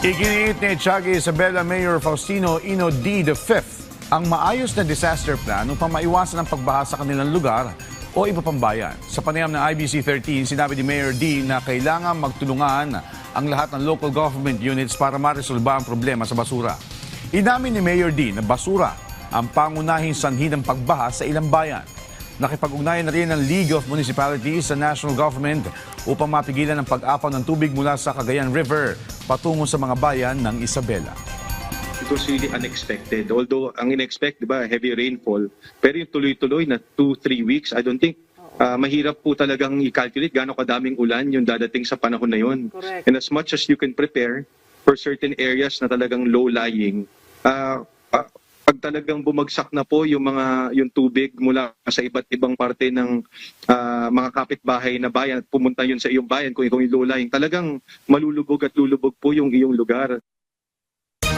Iginiit ni Tiaga Isabela Mayor Faustino Ino D. V ang maayos na disaster plan upang maiwasan ang pagbaha sa kanilang lugar o iba pang bayan. Sa panayam ng IBC 13, sinabi ni Mayor D na kailangan magtulungan ang lahat ng local government units para maresolba ang problema sa basura. Inamin ni Mayor D na basura ang pangunahing sanhi ng pagbaha sa ilang bayan. Nakipag-ugnayan na rin ng League of Municipalities sa national government upang mapigilan ang pag-apaw ng tubig mula sa Cagayan River patungo sa mga bayan ng Isabela. It was really unexpected. Although ang in-expect, di ba, heavy rainfall, pero yung tuloy-tuloy na 2-3 weeks, I don't think mahirap po talagang i-calculate gaano kadaming ulan yung dadating sa panahon na yun. Correct. And as much as you can prepare for certain areas na talagang low-lying, pag talagang bumagsak na po yung tubig mula sa iba't ibang parte ng mga kapitbahay na bayan at pumunta yun sa iyong bayan kung yung low-lying, talagang malulubog at lulubog po yung iyong lugar.